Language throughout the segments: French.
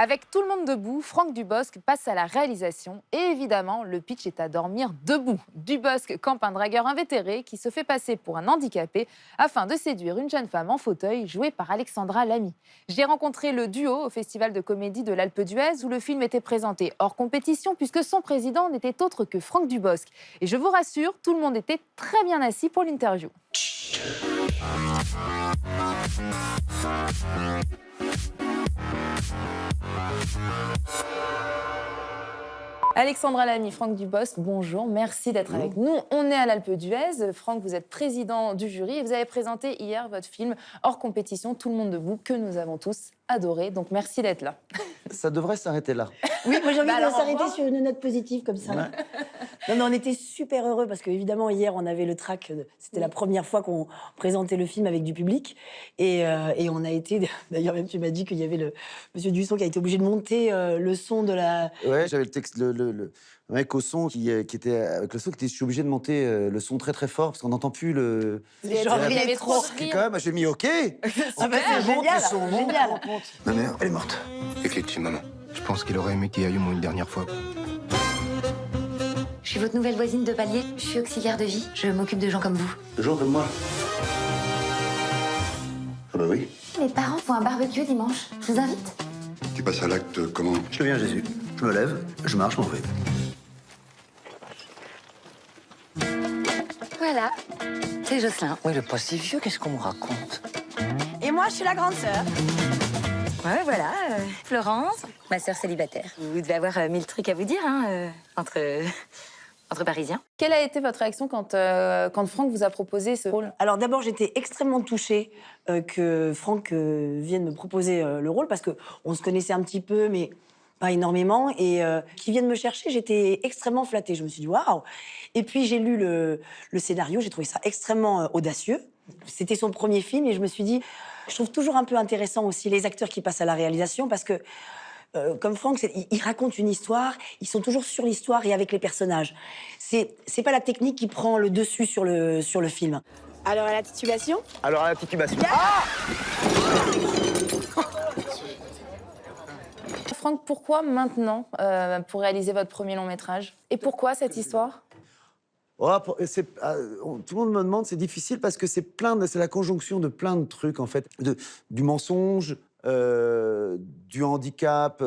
Avec Tout le monde debout, Franck Dubosc passe à la réalisation. Et évidemment, le pitch est à dormir debout. Dubosc campe un dragueur invétéré qui se fait passer pour un handicapé afin de séduire une jeune femme en fauteuil jouée par Alexandra Lamy. J'ai rencontré le duo au Festival de comédie de l'Alpe d'Huez où le film était présenté hors compétition puisque son président n'était autre que Franck Dubosc. Et je vous rassure, tout le monde était très bien assis pour l'interview. Alexandra Lamy, Franck Dubosc, bonjour, merci d'être avec nous. On est à l'Alpe d'Huez. Franck, vous êtes président du jury et vous avez présenté hier votre film hors compétition, Tout le monde debout, que nous avons tous adoré. Donc merci d'être là. Ça devrait s'arrêter là. Oui, moi j'ai envie de alors, s'arrêter sur une note positive comme ça. Ouais. Non, mais on était super heureux parce qu'évidemment, hier, on avait le track. C'était la première fois qu'on présentait le film avec du public. Et on a été. D'ailleurs, même tu m'as dit qu'il y avait le monsieur Dusson qui a été obligé de monter le son de la. Ouais, j'avais le texte, le mec au son qui était avec le son, je suis obligé de monter le son très très fort parce qu'on n'entend plus le. Genre, il y avait trop de Et rire. quand même, j'ai mis OK. Ah bah, c'est génial, génial. Ma mère, elle est morte. Les clés de chez maman. Je pense qu'il aurait aimé qu'il y aille au moins une dernière fois. Je suis votre nouvelle voisine de palier. Je suis auxiliaire de vie. Je m'occupe de gens comme vous. Le jour comme moi. Ah bah oui. Mes parents font un barbecue dimanche. Je vous invite. Tu passes à l'acte comment? Je deviens Jésus. Je me lève, je marche, je m'en vais. Voilà. C'est Jocelyn. Oui, il est pas si vieux, qu'est-ce qu'on me raconte? Et moi, je suis la grande sœur. Ouais, voilà. Florence, ma sœur célibataire. Vous devez avoir 1000 trucs à vous dire, hein, entre Parisiens. Quelle a été votre réaction quand Franck vous a proposé ce rôle? Alors d'abord, j'étais extrêmement touchée que Franck vienne me proposer le rôle parce qu'on se connaissait un petit peu, mais pas énormément. Et qu'il vienne me chercher, j'étais extrêmement flattée. Je me suis dit, waouh! Et puis j'ai lu le scénario, j'ai trouvé ça extrêmement audacieux. C'était son premier film et je me suis dit, je trouve toujours un peu intéressant aussi les acteurs qui passent à la réalisation parce que comme Franck, il raconte une histoire, ils sont toujours sur l'histoire et avec les personnages. C'est pas la technique qui prend le dessus sur le film. Alors à la titubation? Alors à la titubation. Franck, pourquoi maintenant pour réaliser votre premier long métrage? Et pourquoi cette histoire? Oh, tout le monde me demande, c'est difficile parce que c'est la conjonction de plein de trucs en fait, du mensonge, du handicap,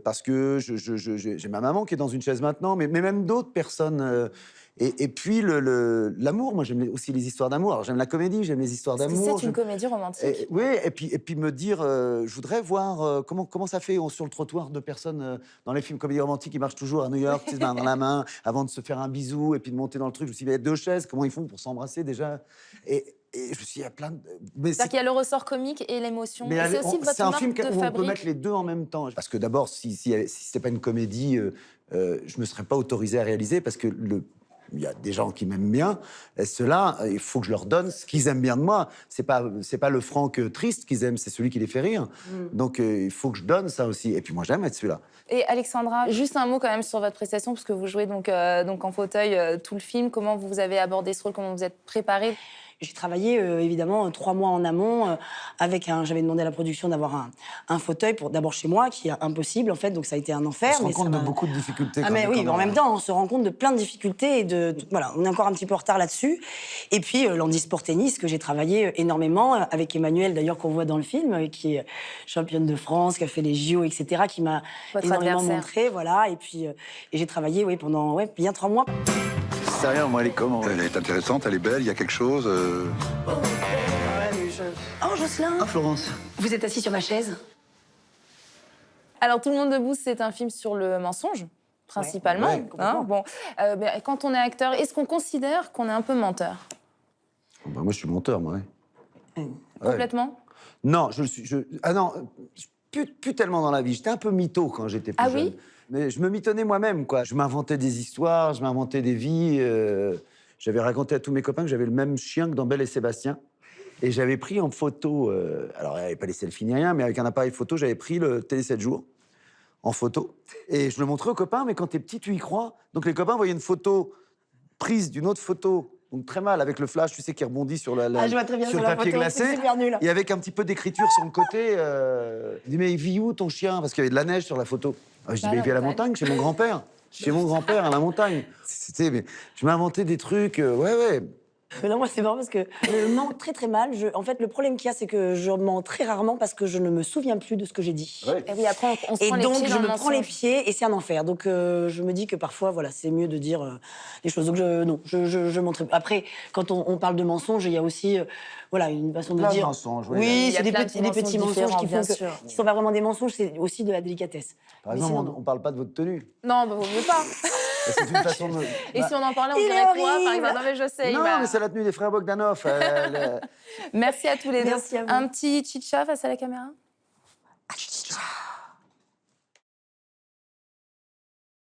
parce que j'ai ma maman qui est dans une chaise maintenant, mais même d'autres personnes. Et puis l'amour, moi j'aime aussi les histoires d'amour. Alors j'aime la comédie, j'aime les histoires Parce que d'amour. c'est une comédie romantique. Oui, et puis me dire, je voudrais voir comment ça fait sur le trottoir de personnes dans les films comédie romantique qui marchent toujours à New York, tu sais, main dans la main, avant de se faire un bisou et puis de monter dans le truc. Je me suis dit, il y a 2 chaises, comment ils font pour s'embrasser déjà? Et je me suis dit, il y a plein de. Mais C'est-à-dire qu'il y a le ressort comique et l'émotion. Et c'est aussi votre c'est un marque film de où on peut fabrique. mettre les deux en même temps. Parce que d'abord, si c'était pas une comédie, je me serais pas autorisé à réaliser parce que il y a des gens qui m'aiment bien, et ceux-là, il faut que je leur donne ce qu'ils aiment bien de moi. C'est pas le Franck triste qu'ils aiment, c'est celui qui les fait rire. Donc il faut que je donne ça aussi. Et puis moi, j'aime être celui-là. Et Alexandra, juste un mot quand même sur votre prestation, parce que vous jouez donc en fauteuil tout le film. Comment vous avez abordé ce rôle? Comment vous êtes préparée? J'ai travaillé évidemment 3 mois en amont j'avais demandé à la production d'avoir un fauteuil pour d'abord chez moi, qui est impossible en fait, donc ça a été un enfer. On se rend compte de beaucoup de difficultés. Ah mais oui, mais en même temps, on se rend compte de plein de difficultés et voilà, on est encore un petit peu en retard là-dessus. Et puis l'handisport tennis que j'ai travaillé énormément avec Emmanuel d'ailleurs qu'on voit dans le film, qui est championne de France, qui a fait les JO, etc., qui m'a Votre énormément adversaire. montré, voilà. Et puis j'ai travaillé pendant bien 3 mois. C'est rien, moi, elle est comment? Elle est intéressante, elle est belle, il y a quelque chose. Oh Jocelyn, Ah, Florence. vous êtes assis sur ma chaise? Alors, Tout le monde debout, c'est un film sur le mensonge, principalement. Ouais, hein, bon. Quand on est acteur, est-ce qu'on considère qu'on est un peu menteur? Bah, moi, je suis menteur, moi. Ouais. Complètement? Non, je le suis. Ah non, plus tellement dans la vie. J'étais un peu mytho quand j'étais plus Ah jeune. oui? Mais je me mitonnais moi-même, quoi. Je m'inventais des histoires, je m'inventais des vies. J'avais raconté à tous mes copains que j'avais le même chien que dans Belle et Sébastien. Et j'avais pris en photo, alors il n'y avait pas les selfies ni rien, mais avec un appareil photo, j'avais pris le Télé 7 jours en photo. Et je le montrais aux copains, mais quand t'es petit, tu y crois. Donc les copains voyaient une photo prise d'une autre photo donc très mal, avec le flash, tu sais, qui rebondit sur, Ah, je vois très bien sur sur le la papier photo, glacé. c'est super nul. Et avec un petit peu d'écriture sur le côté. Il dit, mais il vit où ton chien? Parce qu'il y avait de la neige sur la photo. Je dis, Bah, mais il la vit à la montagne. montagne, chez mon grand-père. Chez mon grand-père, à la montagne. Mais je m'inventais des trucs, ouais. Mais non, moi, c'est marrant parce que je mens très très mal. En fait, le problème qu'il y a, c'est que je mens très rarement parce que je ne me souviens plus de ce que j'ai dit. Ouais. Et oui, après, on se Et prend les donc, pieds je dans me le prends les mensonge. pieds et c'est un enfer. Donc, je me dis que parfois, voilà, c'est mieux de dire les choses. Donc, non, je mens très peu. Après, quand on parle de mensonges, il y a aussi, voilà, une façon de Plein de dire. mensonges, oui, Oui, il y a c'est des plein de petits, petits mensonges mensonges qui différents, font bien que, sûr. qui sont pas vraiment des mensonges, c'est aussi de la délicatesse. Par Mais exemple, sinon, non. on parle pas de votre tenue. Non, bah, vaut mieux pas. C'est une façon de. Et Bah, si on en parlait, on Il est dirait quoi, par horrible. exemple? Non, mais je sais. non, bah. mais c'est la tenue des frères Bogdanov. Merci à tous les deux. Merci à vous. Un petit chicha face à la caméra.